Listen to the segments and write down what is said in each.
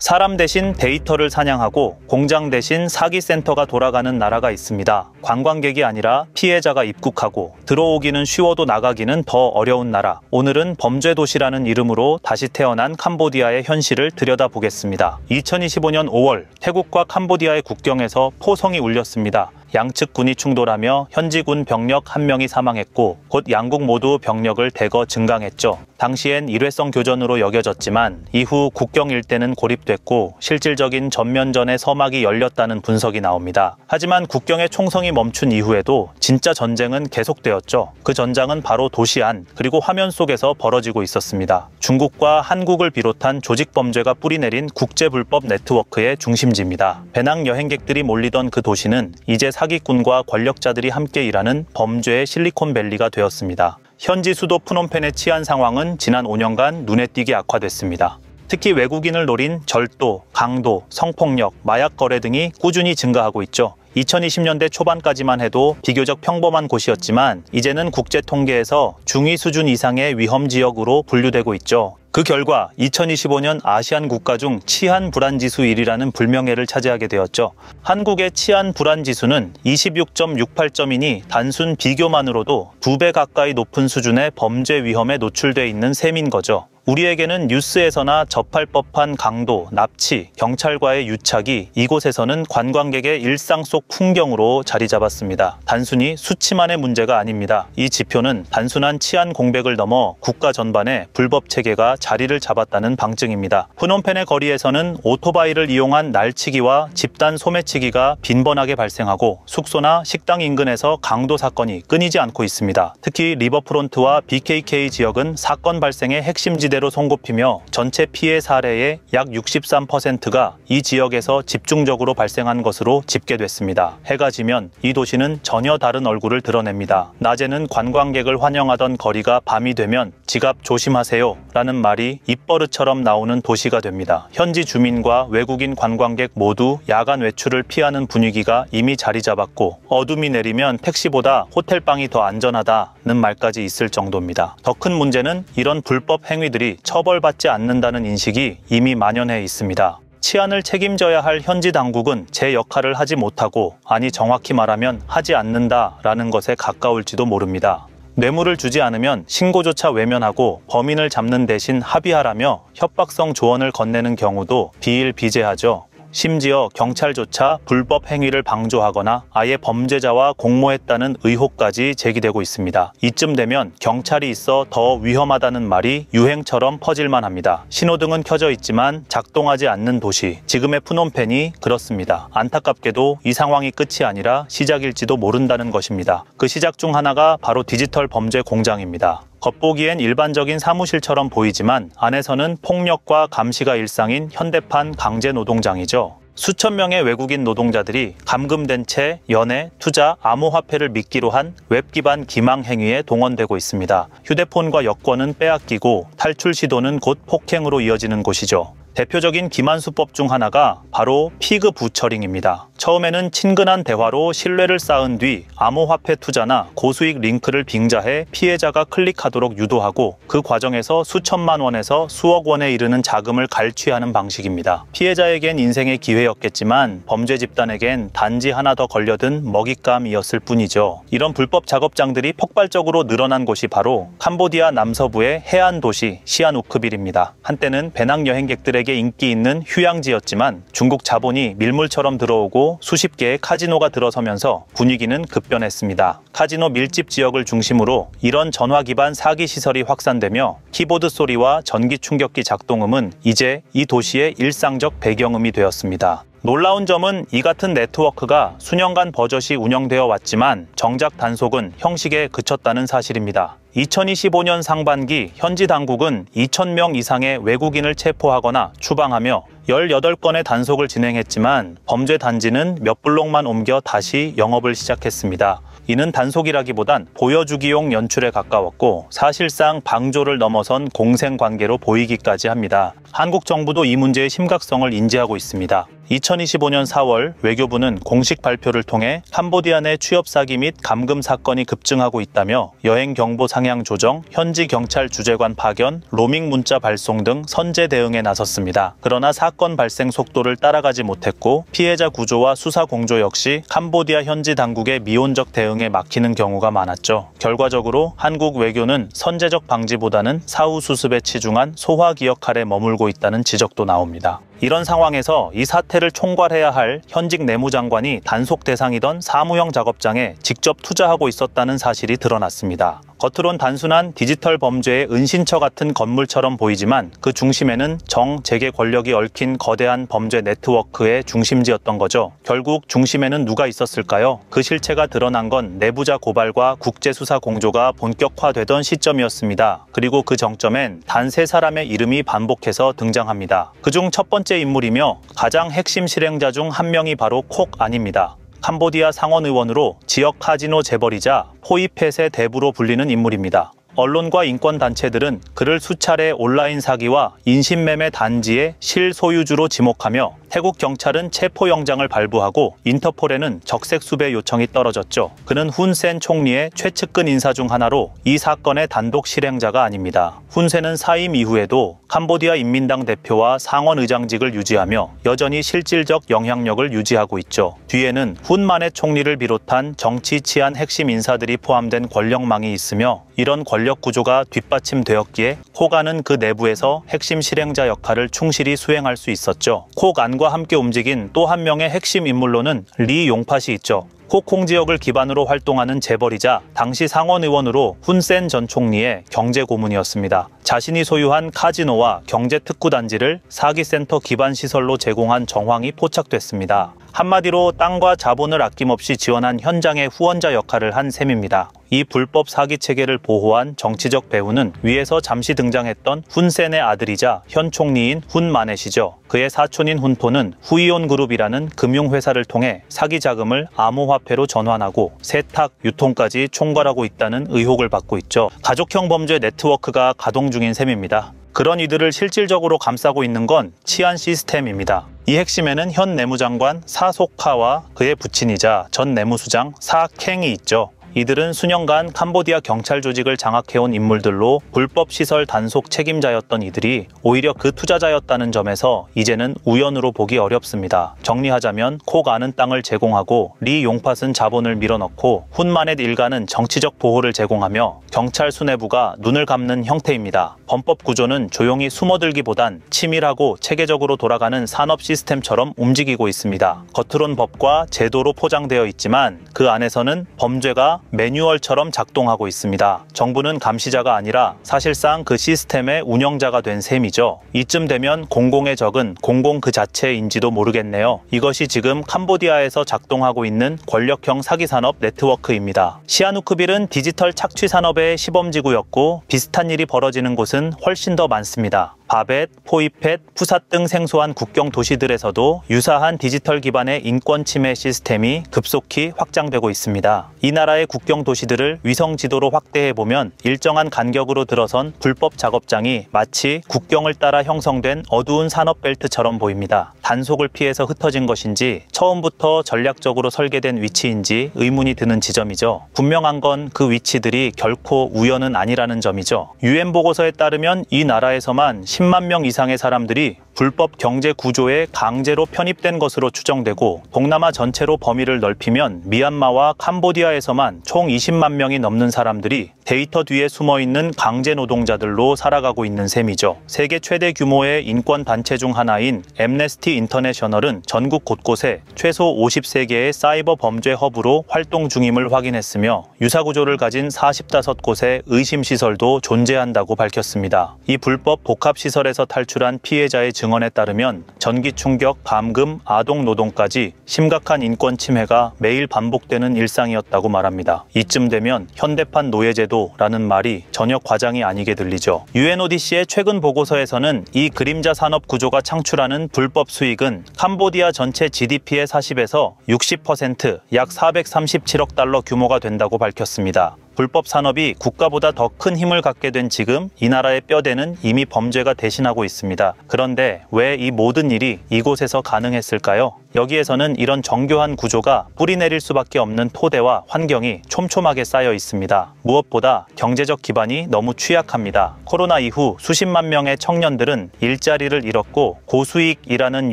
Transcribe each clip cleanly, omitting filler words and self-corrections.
사람 대신 데이터를 사냥하고 공장 대신 사기센터가 돌아가는 나라가 있습니다. 관광객이 아니라 피해자가 입국하고 들어오기는 쉬워도 나가기는 더 어려운 나라. 오늘은 범죄 도시라는 이름으로 다시 태어난 캄보디아의 현실을 들여다보겠습니다. 2025년 5월 태국과 캄보디아의 국경에서 포성이 울렸습니다. 양측 군이 충돌하며 현지 군 병력 1명이 사망했고 곧 양국 모두 병력을 대거 증강했죠. 당시엔 일회성 교전으로 여겨졌지만 이후 국경 일대는 고립됐고 실질적인 전면전의 서막이 열렸다는 분석이 나옵니다. 하지만 국경의 총성이 멈춘 이후에도 진짜 전쟁은 계속되었죠. 그 전장은 바로 도시 안 그리고 화면 속에서 벌어지고 있었습니다. 중국과 한국을 비롯한 조직범죄가 뿌리내린 국제불법 네트워크의 중심지입니다. 배낭 여행객들이 몰리던 그 도시는 이제 사기꾼과 권력자들이 함께 일하는 범죄의 실리콘밸리가 되었습니다. 현지 수도 프놈펜의 치안 상황은 지난 5년간 눈에 띄게 악화됐습니다. 특히 외국인을 노린 절도, 강도, 성폭력, 마약 거래 등이 꾸준히 증가하고 있죠. 2020년대 초반까지만 해도 비교적 평범한 곳이었지만 이제는 국제 통계에서 중위 수준 이상의 위험 지역으로 분류되고 있죠. 그 결과 2025년 아시안 국가 중 치안 불안 지수 1위라는 불명예를 차지하게 되었죠. 한국의 치안 불안 지수는 26.68점이니 단순 비교만으로도 2배 가까이 높은 수준의 범죄 위험에 노출돼 있는 셈인 거죠. 우리에게는 뉴스에서나 접할 법한 강도, 납치, 경찰과의 유착이 이곳에서는 관광객의 일상 속 풍경으로 자리 잡았습니다. 단순히 수치만의 문제가 아닙니다. 이 지표는 단순한 치안 공백을 넘어 국가 전반에 불법 체계가 자리를 잡았다는 방증입니다. 프놈펜의 거리에서는 오토바이를 이용한 날치기와 집단 소매치기가 빈번하게 발생하고 숙소나 식당 인근에서 강도 사건이 끊이지 않고 있습니다. 특히 리버프론트와 BKK 지역은 사건 발생의 핵심지 대로 손꼽히며 전체 피해 사례의 약 63%가 이 지역에서 집중적으로 발생한 것으로 집계됐습니다. 해가 지면 이 도시는 전혀 다른 얼굴을 드러냅니다. 낮에는 관광객을 환영하던 거리가 밤이 되면 지갑 조심하세요 라는 말이 입버릇처럼 나오는 도시가 됩니다. 현지 주민과 외국인 관광객 모두 야간 외출을 피하는 분위기가 이미 자리 잡았고 어둠이 내리면 택시보다 호텔방이 더 안전하다는 말까지 있을 정도입니다. 더 큰 문제는 이런 불법 행위들이 처벌받지 않는다는 인식이 이미 만연해 있습니다. 치안을 책임져야 할 현지 당국은 제 역할을 하지 못하고, 아니 정확히 말하면 하지 않는다라는 것에 가까울지도 모릅니다. 뇌물을 주지 않으면 신고조차 외면하고 범인을 잡는 대신 합의하라며 협박성 조언을 건네는 경우도 비일비재하죠. 심지어 경찰조차 불법 행위를 방조하거나 아예 범죄자와 공모했다는 의혹까지 제기되고 있습니다. 이쯤 되면 경찰이 있어 더 위험하다는 말이 유행처럼 퍼질만 합니다. 신호등은 켜져 있지만 작동하지 않는 도시, 지금의 프놈펜이 그렇습니다. 안타깝게도 이 상황이 끝이 아니라 시작일지도 모른다는 것입니다. 그 시작 중 하나가 바로 디지털 범죄 공장입니다. 겉보기엔 일반적인 사무실처럼 보이지만 안에서는 폭력과 감시가 일상인 현대판 강제노동장이죠. 수천 명의 외국인 노동자들이 감금된 채 연애, 투자, 암호화폐를 미끼로 한 웹 기반 기망 행위에 동원되고 있습니다. 휴대폰과 여권은 빼앗기고 탈출 시도는 곧 폭행으로 이어지는 곳이죠. 대표적인 기만수법 중 하나가 바로 피그 부처링입니다. 처음에는 친근한 대화로 신뢰를 쌓은 뒤 암호화폐 투자나 고수익 링크를 빙자해 피해자가 클릭하도록 유도하고 그 과정에서 수천만 원에서 수억 원에 이르는 자금을 갈취하는 방식입니다. 피해자에겐 인생의 기회였겠지만 범죄 집단에겐 단지 하나 더 걸려든 먹잇감이었을 뿐이죠. 이런 불법 작업장들이 폭발적으로 늘어난 곳이 바로 캄보디아 남서부의 해안 도시 시안우크빌입니다. 한때는 배낭 여행객들의 인기 있는 휴양지였지만 중국 자본이 밀물처럼 들어오고 수십 개의 카지노가 들어서면서 분위기는 급변했습니다. 카지노 밀집 지역을 중심으로 이런 전화 기반 사기 시설이 확산되며 키보드 소리와 전기 충격기 작동음은 이제 이 도시의 일상적 배경음이 되었습니다. 놀라운 점은 이 같은 네트워크가 수년간 버젓이 운영되어 왔지만 정작 단속은 형식에 그쳤다는 사실입니다. 2025년 상반기 현지 당국은 2,000명 이상의 외국인을 체포하거나 추방하며 18건의 단속을 진행했지만 범죄 단지는 몇 블록만 옮겨 다시 영업을 시작했습니다. 이는 단속이라기보단 보여주기용 연출에 가까웠고 사실상 방조를 넘어선 공생관계로 보이기까지 합니다. 한국 정부도 이 문제의 심각성을 인지하고 있습니다. 2025년 4월 외교부는 공식 발표를 통해 캄보디아 내 취업 사기 및 감금 사건이 급증하고 있다며 여행 경보 상향 조정, 현지 경찰 주재관 파견, 로밍 문자 발송 등 선제 대응에 나섰습니다. 그러나 사건 발생 속도를 따라가지 못했고 피해자 구조와 수사 공조 역시 캄보디아 현지 당국의 미온적 대응에 막히는 경우가 많았죠. 결과적으로 한국 외교는 선제적 방지보다는 사후 수습에 치중한 소화기역 아래 머물고 있다는 지적도 나옵니다. 이런 상황에서 이 사태를 총괄해야 할 현직 내무장관이 단속 대상이던 사무형 작업장에 직접 투자하고 있었다는 사실이 드러났습니다. 겉으론 단순한 디지털 범죄의 은신처 같은 건물처럼 보이지만 그 중심에는 정, 재계 권력이 얽힌 거대한 범죄 네트워크의 중심지였던 거죠. 결국 중심에는 누가 있었을까요? 그 실체가 드러난 건 내부자 고발과 국제수사 공조가 본격화되던 시점이었습니다. 그리고 그 정점엔 단 3사람의 이름이 반복해서 등장합니다. 그중 첫 번째 인물이며 가장 핵심 실행자 중 한 명이 바로 콕 안입니다. 캄보디아 상원 의원으로 지역 카지노 재벌이자 포이펫의 대부로 불리는 인물입니다. 언론과 인권단체들은 그를 수차례 온라인 사기와 인신매매 단지의 실소유주로 지목하며 태국 경찰은 체포영장을 발부하고 인터폴에는 적색수배 요청이 떨어졌죠. 그는 훈센 총리의 최측근 인사 중 하나로 이 사건의 단독 실행자가 아닙니다. 훈센은 사임 이후에도 캄보디아 인민당 대표와 상원 의장직을 유지하며 여전히 실질적 영향력을 유지하고 있죠. 뒤에는 훈만의 총리를 비롯한 정치 치안 핵심 인사들이 포함된 권력망이 있으며 이런 권력 구조가 뒷받침되었기에 콕안은 그 내부에서 핵심 실행자 역할을 충실히 수행할 수 있었죠. 콕안과 함께 움직인 또 한 명의 핵심 인물로는 리 용팟이 있죠. 콕콩 지역을 기반으로 활동하는 재벌이자 당시 상원 의원으로 훈센 전 총리의 경제 고문이었습니다. 자신이 소유한 카지노와 경제 특구 단지를 사기센터 기반 시설로 제공한 정황이 포착됐습니다. 한마디로 땅과 자본을 아낌없이 지원한 현장의 후원자 역할을 한 셈입니다. 이 불법 사기 체계를 보호한 정치적 배후는 위에서 잠시 등장했던 훈센의 아들이자 현 총리인 훈마넷이죠. 그의 사촌인 훈토는 후이온 그룹이라는 금융회사를 통해 사기 자금을 암호화폐로 전환하고 세탁, 유통까지 총괄하고 있다는 의혹을 받고 있죠. 가족형 범죄 네트워크가 가동 중인 셈입니다. 그런 이들을 실질적으로 감싸고 있는 건 치안 시스템입니다. 이 핵심에는 현 내무장관 사소카와 그의 부친이자 전 내무수장 사캥이 있죠. 이들은 수년간 캄보디아 경찰 조직을 장악해온 인물들로 불법 시설 단속 책임자였던 이들이 오히려 그 투자자였다는 점에서 이제는 우연으로 보기 어렵습니다. 정리하자면 콕 아는 땅을 제공하고 리 용팟은 자본을 밀어넣고 훈마넷 일가는 정치적 보호를 제공하며 경찰 수뇌부가 눈을 감는 형태입니다. 범법 구조는 조용히 숨어들기보단 치밀하고 체계적으로 돌아가는 산업 시스템처럼 움직이고 있습니다. 겉으론 법과 제도로 포장되어 있지만 그 안에서는 범죄가 매뉴얼처럼 작동하고 있습니다. 정부는 감시자가 아니라 사실상 그 시스템의 운영자가 된 셈이죠. 이쯤 되면 공공의 적은 공공 그 자체인지도 모르겠네요. 이것이 지금 캄보디아에서 작동하고 있는 권력형 사기산업 네트워크입니다. 시아누크빌은 디지털 착취 산업의 시범지구였고 비슷한 일이 벌어지는 곳은 훨씬 더 많습니다. 바벳, 포이펫, 푸삿 등 생소한 국경 도시들에서도 유사한 디지털 기반의 인권 침해 시스템이 급속히 확장되고 있습니다. 이 나라의 국경 도시들을 위성 지도로 확대해보면 일정한 간격으로 들어선 불법 작업장이 마치 국경을 따라 형성된 어두운 산업벨트처럼 보입니다. 단속을 피해서 흩어진 것인지 처음부터 전략적으로 설계된 위치인지 의문이 드는 지점이죠. 분명한 건 그 위치들이 결코 우연은 아니라는 점이죠. UN 보고서에 따르면 이 나라에서만 10만 명 이상의 사람들이 불법 경제 구조에 강제로 편입된 것으로 추정되고 동남아 전체로 범위를 넓히면 미얀마와 캄보디아에서만 총 20만 명이 넘는 사람들이 데이터 뒤에 숨어있는 강제 노동자들로 살아가고 있는 셈이죠. 세계 최대 규모의 인권 단체 중 하나인 앰네스티 인터내셔널은 전국 곳곳에 최소 50세 개의 사이버 범죄 허브로 활동 중임을 확인했으며 유사 구조를 가진 45곳의 의심시설도 존재한다고 밝혔습니다. 이 불법 복합시설에서 탈출한 피해자의 증언에 따르면 전기 충격, 감금, 아동 노동까지 심각한 인권 침해가 매일 반복되는 일상이었다고 말합니다. 이쯤 되면 현대판 노예제도라는 말이 전혀 과장이 아니게 들리죠. UNODC의 최근 보고서에서는 이 그림자 산업 구조가 창출하는 불법 수익은 캄보디아 전체 GDP의 40에서 60%, 약 437억 달러 규모가 된다고 밝혔습니다. 불법 산업이 국가보다 더 큰 힘을 갖게 된 지금 이 나라의 뼈대는 이미 범죄가 대신하고 있습니다. 그런데 왜 이 모든 일이 이곳에서 가능했을까요? 여기에서는 이런 정교한 구조가 뿌리내릴 수밖에 없는 토대와 환경이 촘촘하게 쌓여 있습니다. 무엇보다 경제적 기반이 너무 취약합니다. 코로나 이후 수십만 명의 청년들은 일자리를 잃었고 고수익이라는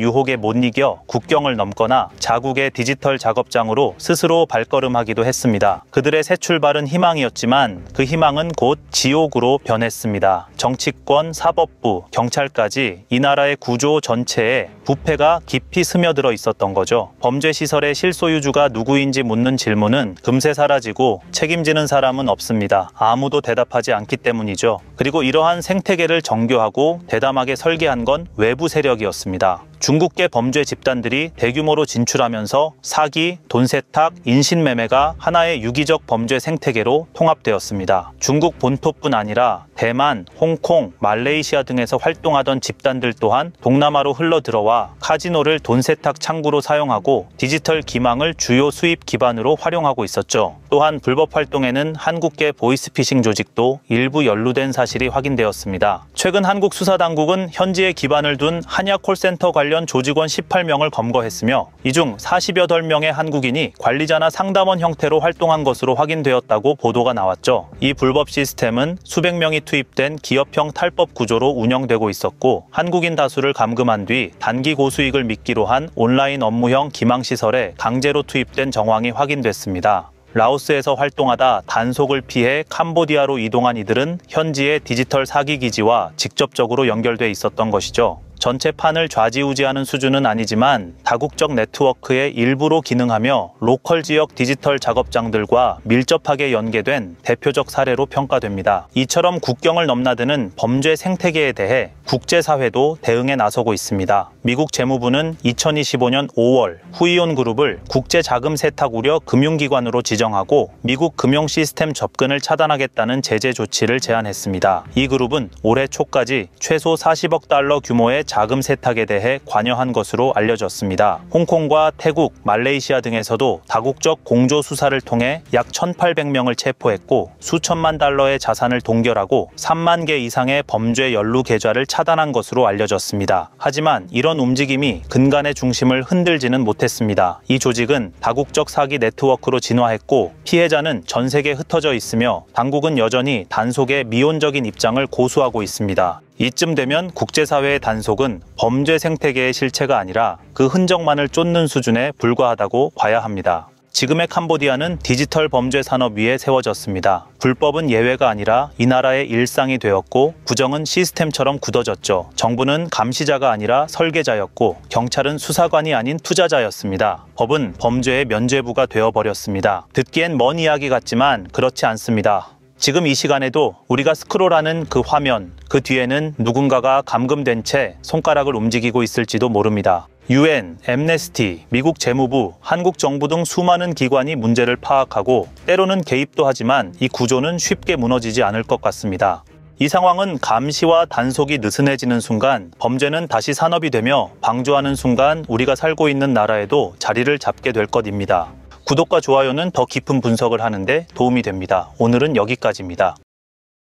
유혹에 못 이겨 국경을 넘거나 자국의 디지털 작업장으로 스스로 발걸음하기도 했습니다. 그들의 새 출발은 희망이었지만 그 희망은 곧 지옥으로 변했습니다. 정치권, 사법부, 경찰까지 이 나라의 구조 전체에 부패가 깊이 스며들어 있었던 거죠. 범죄 시설의 실소유주가 누구인지 묻는 질문은 금세 사라지고 책임지는 사람은 없습니다. 아무도 대답하지 않기 때문이죠. 그리고 이러한 생태계를 정교하고 대담하게 설계한 건 외부 세력이었습니다. 중국계 범죄 집단들이 대규모로 진출하면서 사기, 돈 세탁, 인신매매가 하나의 유기적 범죄 생태계로 통합되었습니다. 중국 본토뿐 아니라 대만, 홍콩, 말레이시아 등에서 활동하던 집단들 또한 동남아로 흘러들어와 카지노를 돈 세탁 창구로 사용하고 디지털 기망을 주요 수입 기반으로 활용하고 있었죠. 또한 불법 활동에는 한국계 보이스피싱 조직도 일부 연루된 사실이 확인되었습니다. 최근 한국 수사당국은 현지에 기반을 둔 한야 콜센터 관련 조직원 18명을 검거했으며 이 중 40여 명의 한국인이 관리자나 상담원 형태로 활동한 것으로 확인되었다고 보도가 나왔죠. 이 불법 시스템은 수백 명이 투입된 기업형 탈법 구조로 운영되고 있었고 한국인 다수를 감금한 뒤 단기 고수익을 미끼로 한 온라인 업무형 기망시설에 강제로 투입된 정황이 확인됐습니다. 라오스에서 활동하다 단속을 피해 캄보디아로 이동한 이들은 현지의 디지털 사기 기지와 직접적으로 연결돼 있었던 것이죠. 전체 판을 좌지우지하는 수준은 아니지만 다국적 네트워크의 일부로 기능하며 로컬 지역 디지털 작업장들과 밀접하게 연계된 대표적 사례로 평가됩니다. 이처럼 국경을 넘나드는 범죄 생태계에 대해 국제사회도 대응에 나서고 있습니다. 미국 재무부는 2025년 5월 후이온 그룹을 국제자금 세탁 우려 금융기관으로 지정하고 미국 금융 시스템 접근을 차단하겠다는 제재 조치를 제안했습니다. 이 그룹은 올해 초까지 최소 40억 달러 규모의 자금 세탁에 대해 관여한 것으로 알려졌습니다. 홍콩과 태국, 말레이시아 등에서도 다국적 공조 수사를 통해 약 1,800명을 체포했고 수천만 달러의 자산을 동결하고 3만 개 이상의 범죄 연루 계좌를 차단한 것으로 알려졌습니다. 하지만 이런 움직임이 근간의 중심을 흔들지는 못했습니다. 이 조직은 다국적 사기 네트워크로 진화했고 피해자는 전 세계에 흩어져 있으며 당국은 여전히 단속에 미온적인 입장을 고수하고 있습니다. 이쯤 되면 국제사회의 단속은 범죄 생태계의 실체가 아니라 그 흔적만을 쫓는 수준에 불과하다고 봐야 합니다. 지금의 캄보디아는 디지털 범죄 산업 위에 세워졌습니다. 불법은 예외가 아니라 이 나라의 일상이 되었고 부정은 시스템처럼 굳어졌죠. 정부는 감시자가 아니라 설계자였고 경찰은 수사관이 아닌 투자자였습니다. 법은 범죄의 면죄부가 되어버렸습니다. 듣기엔 먼 이야기 같지만 그렇지 않습니다. 지금 이 시간에도 우리가 스크롤하는 그 화면, 그 뒤에는 누군가가 감금된 채 손가락을 움직이고 있을지도 모릅니다. UN, 앰네스티, 미국 재무부, 한국 정부 등 수많은 기관이 문제를 파악하고 때로는 개입도 하지만 이 구조는 쉽게 무너지지 않을 것 같습니다. 이 상황은 감시와 단속이 느슨해지는 순간 범죄는 다시 산업이 되며 방조하는 순간 우리가 살고 있는 나라에도 자리를 잡게 될 것입니다. 구독과 좋아요는 더 깊은 분석을 하는데 도움이 됩니다. 오늘은 여기까지입니다.